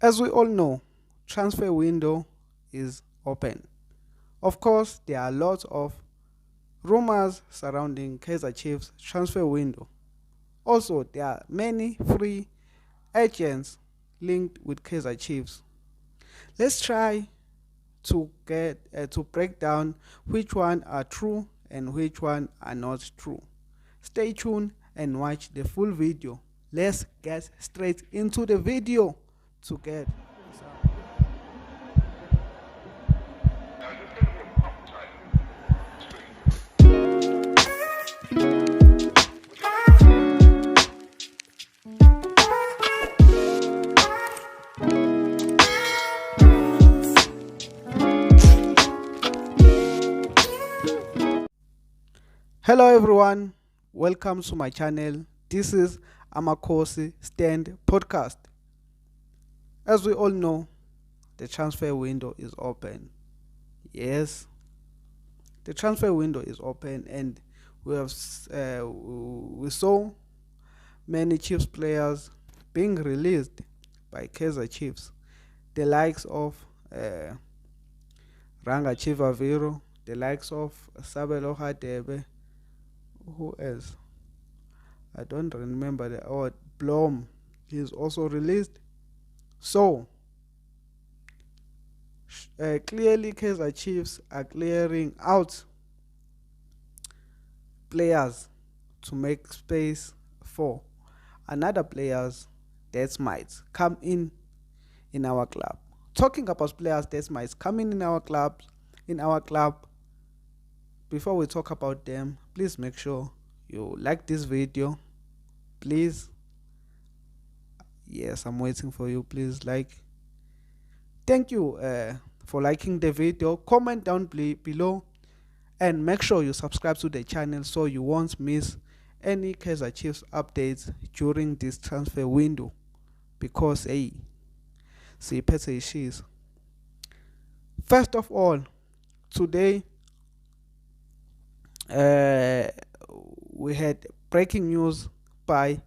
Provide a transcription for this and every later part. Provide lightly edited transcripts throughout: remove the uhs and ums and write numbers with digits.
As we all know, transfer window is open. Of course, there are lots of rumors surrounding Kaizer Chiefs transfer window. Also, there are many free agents linked with Kaizer Chiefs. Let's try to break down which one are true and which one are not true. Stay tuned and watch the full video. Let's get straight into the video to get some. Hello everyone, welcome to my channel. This is Amakosi Stand Podcast. As we all know, the transfer window is open. Yes, the transfer window is open, and we saw many Chiefs players being released by Kaizer Chiefs, the likes of Ranga Chivaviro, the likes of Sabelo Hadebe. Who else? I don't remember the Blom. He's also released. So clearly, Kaizer Chiefs are clearing out players to make space for another players that might come in our club. Talking about players that might come in our club. Before we talk about them, please make sure you like this video. Please, yes, I'm waiting for you. Please like. Thank you for liking the video. Comment down below and make sure you subscribe to the channel so you won't miss any Kaizer Chiefs updates during this transfer window. Because hey, siyiphethe ishisa. First of all, today we had breaking news by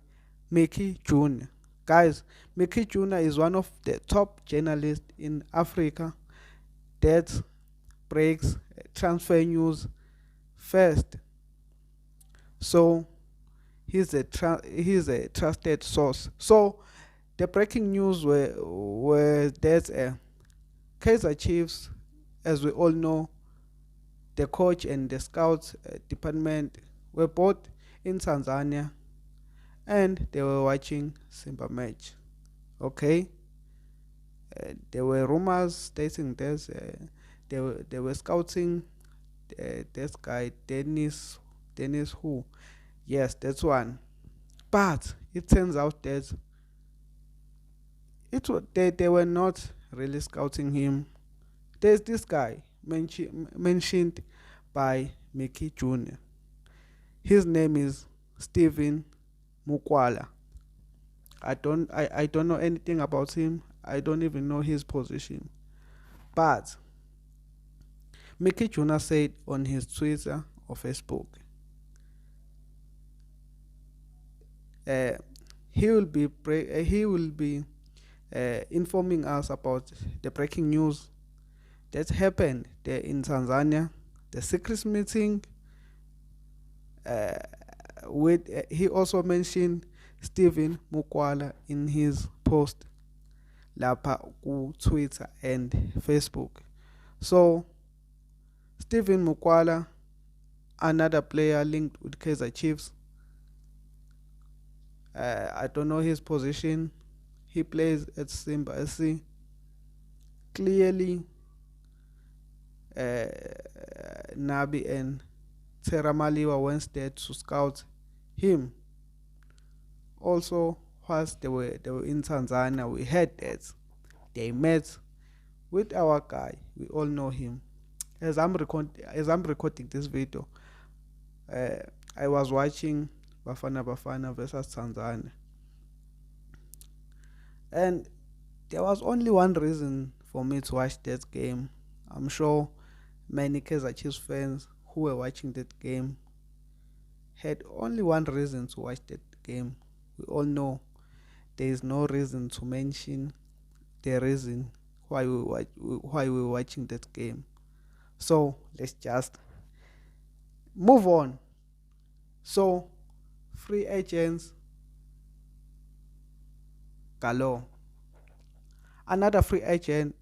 Mickey Jr. Guys, Mickey Jr. is one of the top journalists in Africa that breaks transfer news first. So he's a trusted source. So the breaking news were that Kaizer Chiefs, as we all know, the coach and the scouts department were both in Tanzania and they were watching Simba match. Okay, there were rumors stating this. They were scouting this guy Dennis who, yes, that's one. But it turns out that they were not really scouting him. There's this guy mentioned by Mickey Jr. His name is Stephen Mukwala. I don't know anything about him. I don't even know his position. But Mickey Jr. said on his Twitter or Facebook, uh, he will be informing us about the breaking news that happened there in Tanzania, the secret meeting. He also mentioned Stephen Mukwala in his post lapha ku Twitter and Facebook. So Stephen Mukwala, another player linked with Kaizer Chiefs. I don't know his position. He plays at Simba SC. Clearly, Nabi and Teramaliwa went there to scout him. Also, whilst they were in Tanzania, we heard that they met with our guy. We all know him. As I'm recording this video, I was watching Bafana Bafana versus Tanzania, and there was only one reason for me to watch that game. I'm sure many Kaizer Chiefs fans who were watching that game had only one reason to watch that game. We all know there is no reason to mention the reason why we're watching that game. So let's just move on. So free agents galore. Another free agent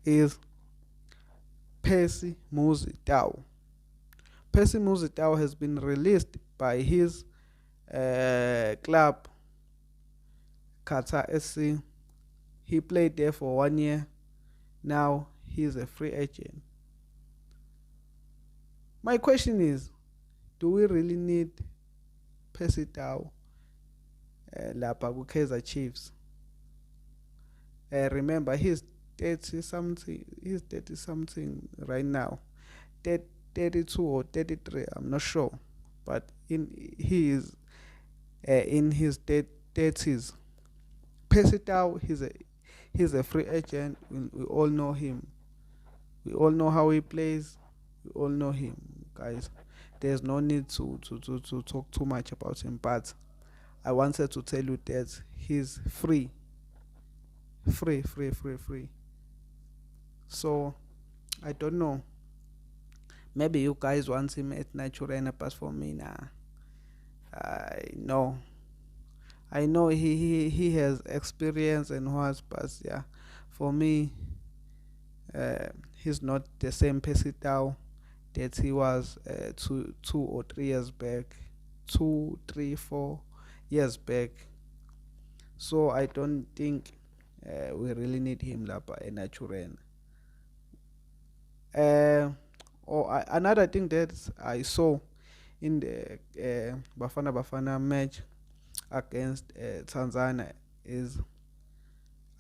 is Percy Muzitao. Percy Muzitao has been released by his club Qatar SC. He played there for 1 year. Now he's a free agent. My question is, do we really need Percy Tau lapha ku-Kaizer Chiefs? Remember, he's 30 something. He's 30 something right now. 32 or 33. I'm not sure, but he is in his 30s. Percy Tau, he's a free agent. We all know him. We all know how he plays. We all know him, guys. There's no need to talk too much about him. But I wanted to tell you that he's free. Free. So I don't know. Maybe you guys want him at Naturena, but for me, nah. I know. I know he has experience and what, but yeah, for me, he's not the same Pesitao that he was 2 or 3 years back, 2, 3, 4 years back. So I don't think we really need him lapa in Naturena. Another thing that I saw in the Bafana Bafana match against Tanzania is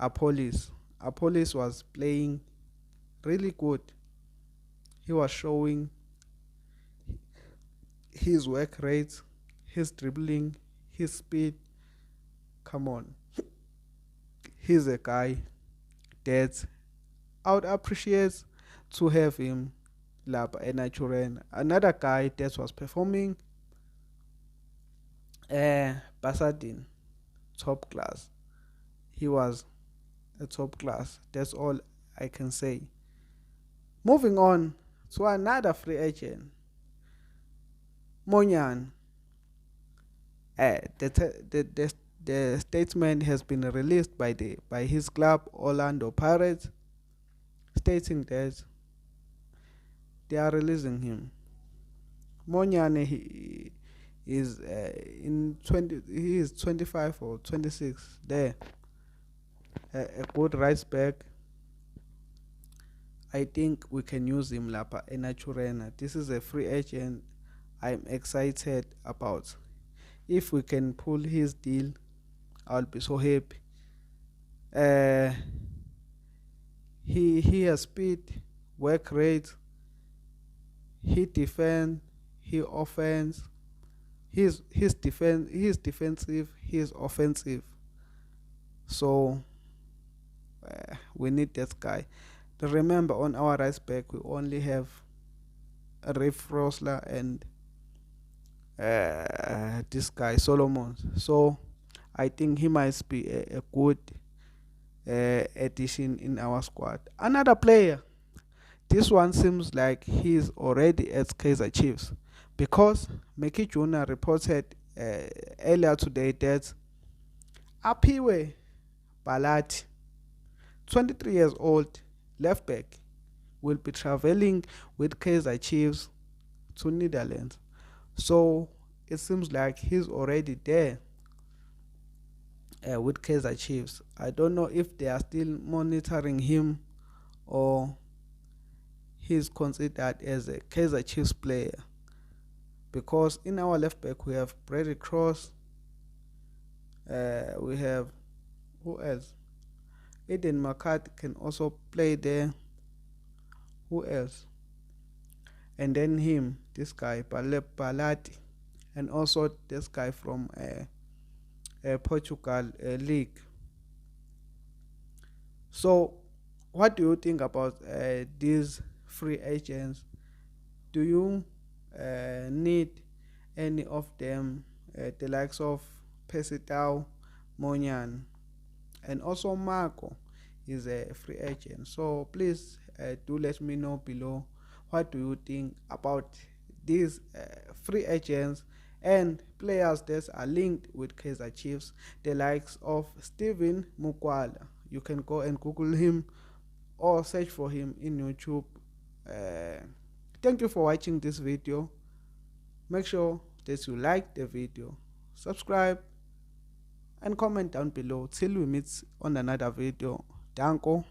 Apolis. Apolis was playing really good. He was showing his work rate, his dribbling, his speed. Come on. He's a guy that I would appreciate to have him lab Naturen. Another guy that was performing Basadin, top class. He was a top class. That's all I can say. Moving on to another free agent, Monyan. The statement has been released by his club Orlando Pirates, stating that they are releasing him. Monyan he is in 20. He is 25 or 26. There, a good right back. I think we can use him lapa Naturena. This is a free agent I'm excited about. If we can pull his deal, I'll be so happy. He has speed, work rate, he defend, he offense. He's defensive, he's offensive. So we need that guy. Remember, on our right back we only have Rafe Rosler and this guy Solomon. So I think he might be a good addition in our squad. Another player. This one seems like he's already at Kaizer Chiefs because Meki Juna reported earlier today that Apiwe Balati, 23 years old, left back, will be traveling with Kaizer Chiefs to Netherlands. So it seems like he's already there with Kaizer Chiefs. I don't know if they are still monitoring him or he's considered as a Kaizer Chiefs player. Because in our left back we have Brady Cross, we have who else? Eden McCarthy can also play there. Who else? And then him, this guy Balati, and also this guy from Portugal league. So, what do you think about these free agents? Do you need any of them, the likes of Pesitao, Monyan, and also Marco? is a free agent. So please do let me know below, what do you think about these free agents and players that are linked with Kaizer Chiefs, the likes of Steven Mukwala. You can go and Google him or search for him in YouTube. Uh, Thank you for watching this video. Make sure that you like the video, subscribe, and comment down below till we meet on another video. Danko.